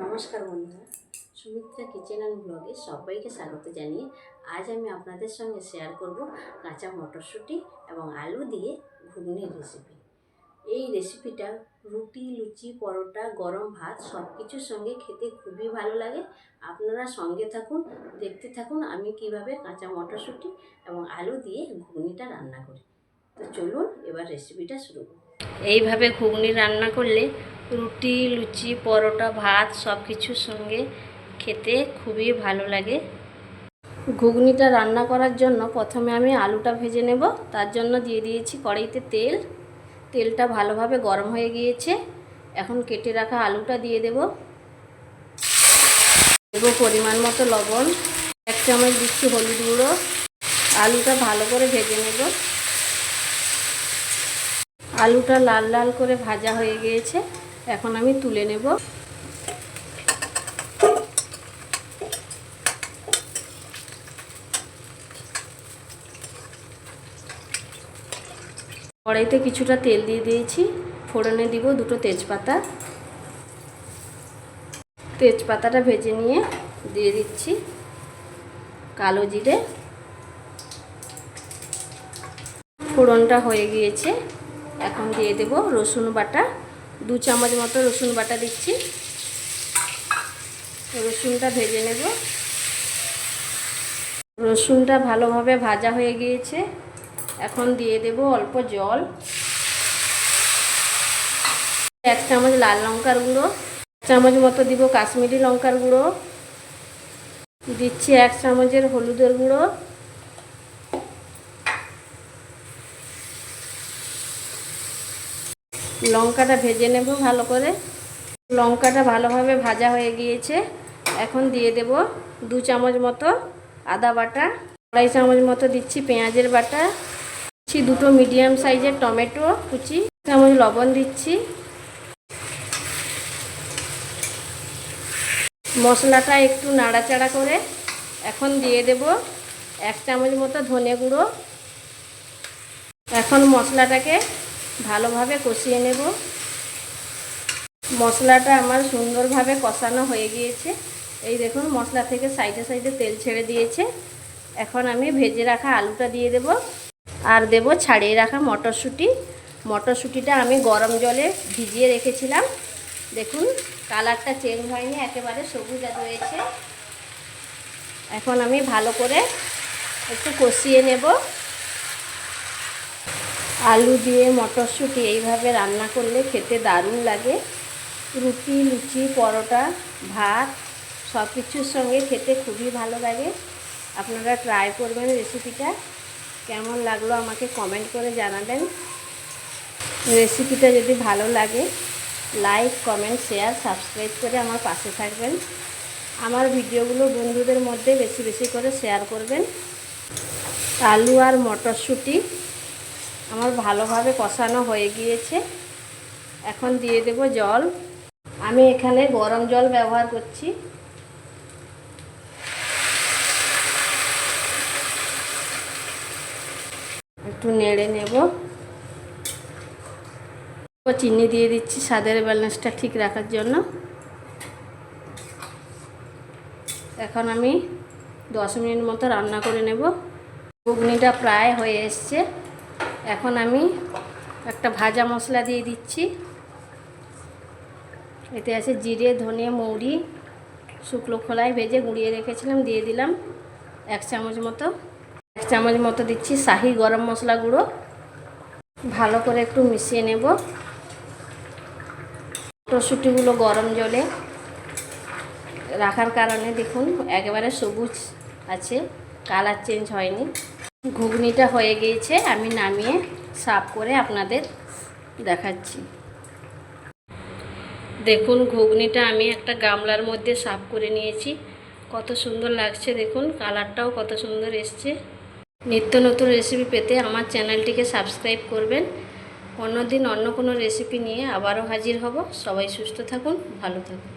নমস্কার বন্ধুরা, Sumitra kitchen and ব্লগে সবাইকে স্বাগত জানিয়ে আজ আমি আপনাদের সঙ্গে শেয়ার করব কাঁচা মটরশুঁটি এবং আলু দিয়ে ঘুগনির রেসিপি। এই রেসিপিটা রুটি, লুচি, পরোটা, গরম ভাত সব কিছুর সঙ্গে খেতে খুবই ভালো লাগে। আপনারা সঙ্গে থাকুন, দেখতে থাকুন আমি কিভাবে কাঁচা মটরশুঁটি এবং আলু দিয়ে ঘুগনিটা রান্না করি। তো চলুন এবার রেসিপিটা শুরু করুন। এইভাবে ঘুগনি রান্না করলে রুটি, লুচি, পরোটা, ভাত সব কিছুর সঙ্গে খেতে খুবই ভালো লাগে। ঘুগনিটা রান্না করার জন্য প্রথমে আমি আলুটা ভেজে নেব। তার জন্য দিয়ে দিয়েছি কড়াইতে তেল। তেলটা ভালোভাবে গরম হয়ে গিয়েছে। এখন কেটে রাখা আলুটা দিয়ে দেব পরিমাণ মতো লবণ, 1 চামচ দিচ্ছি হলুদ গুঁড়ো। আলুটা ভালো করে ভেজে নেব। আলুটা লাল লাল করে ভাজা হয়ে গিয়েছে, এখন আমি তুলে নেব। কড়াইতে কিছুটা তেল দিয়ে দিয়েছি। ফোড়নে দিব 2টো তেজপাতা। তেজপাতাটা ভেজে নিয়ে দিয়ে দিচ্ছি কালো জিরে। ফোড়নটা হয়ে গিয়েছে, এখন দিয়ে দেব রসুন বাটা। 2 চামচ মতো রসুন বাটা দিচ্ছি। রসুনটা ভেজে নেব। রসুনটা ভালোভাবে ভাজা হয়ে গিয়েছে, এখন দিয়ে দেব অল্প জল। 1 চামচ লাল লঙ্কার গুঁড়ো, 1 চামচ মতো দিব কাশ্মীরি লঙ্কার গুঁড়ো, দিচ্ছি 1 চামচের হলুদের গুঁড়ো, লঙ্কাটা ভেজে নেব ভালো করে। লঙ্কাটা ভালোভাবে ভাজা হয়ে গিয়েছে, এখন দিয়ে দেব 2 চামচ মতো আদা বাটা, 2.5 চামচ মতো দিচ্ছি পেঁয়াজের বাটা, দিচ্ছি 2টো মিডিয়াম সাইজের টমেটো কুচি, 1 চামচ লবণ দিচ্ছি। মশলাটা একটু নাড়াচাড়া করে এখন দিয়ে দেব 1 চামচ মতো ধনে গুঁড়ো। এখন মশলাটাকে ভালোভাবে কষিয়ে নেব। মশলাটা আমার সুন্দরভাবে কষানো হয়ে গিয়েছে। এই দেখুন মশলা থেকে সাইডে সাইডে তেল ছেড়ে দিয়েছে। এখন আমি ভেজে রাখা আলুটা দিয়ে দেব আর দেব ছাড়িয়ে রাখা মটরশুঁটি। মটরশুঁটিটা আমি গরম জলে ভিজিয়ে রেখেছিলাম। দেখুন কালারটা চেঞ্জ হয়নি, একেবারে সবুজ রয়েছে। এখন আমি ভালো করে একটু কষিয়ে নেব। আলু দিয়ে মটরশুঁটি এইভাবে রান্না করলে খেতে দারুণ লাগে। রুটি, লুচি, পরোটা, ভাত সব কিছুর সঙ্গে খেতে খুবই ভালো লাগে। আপনারা ট্রাই করবেন রেসিপিটা। কেমন লাগলো আমাকে কমেন্ট করে জানাবেন। রেসিপিটা যদি ভালো লাগে লাইক, কমেন্ট, শেয়ার, সাবস্ক্রাইব করে আমার পাশে থাকবেন। আমার ভিডিওগুলো বন্ধুদের মধ্যে বেশি বেশি করে শেয়ার করবেন। আলু আর মটরশুঁটি আমার ভালোভাবে কষানো হয়ে গিয়েছে, এখন দিয়ে দেব জল। আমি এখানে গরম জল ব্যবহার করছি। একটু নেড়ে নেব। চিনি দিয়ে দিচ্ছি স্বাদের ব্যালেন্সটা ঠিক রাখার জন্য। এখন আমি 10 মিনিট মতো রান্না করে নেব। ঘুগনিটা প্রায় হয়ে এসছে। এখন আমি একটা ভাজা মশলা দিয়ে দিচ্ছি। এতে আছে জিরে, ধনে, মৌরি, শুকনো খোলায় ভেজে গুঁড়িয়ে রেখেছিলাম, দিয়ে দিলাম 1 চামচ মতো। 1 চামচ মতো দিচ্ছি শাহি গরম মশলা গুঁড়ো। ভালো করে একটু মিশিয়ে নেব। মটরশুঁটিগুলো গরম জলে রাখার কারণে দেখুন একেবারে সবুজ আছে, কালার চেঞ্জ হয়নি। ঘুগনিটা হয়ে গিয়েছে, আমি নামিয়ে সার্ভ করে আপনাদের দেখাচ্ছি। দেখুন ঘুগনিটা আমি একটা গামলার মধ্যে সার্ভ করে নিয়েছি। কত সুন্দর লাগছে দেখুন, কালারটাও কত সুন্দর এসছে। নিত্য নতুন রেসিপি পেতে আমার চ্যানেলটিকে সাবস্ক্রাইব করবেন। অন্যদিন অন্য কোনো রেসিপি নিয়ে আবারও হাজির হব। সবাই সুস্থ থাকুন, ভালো থাকুন।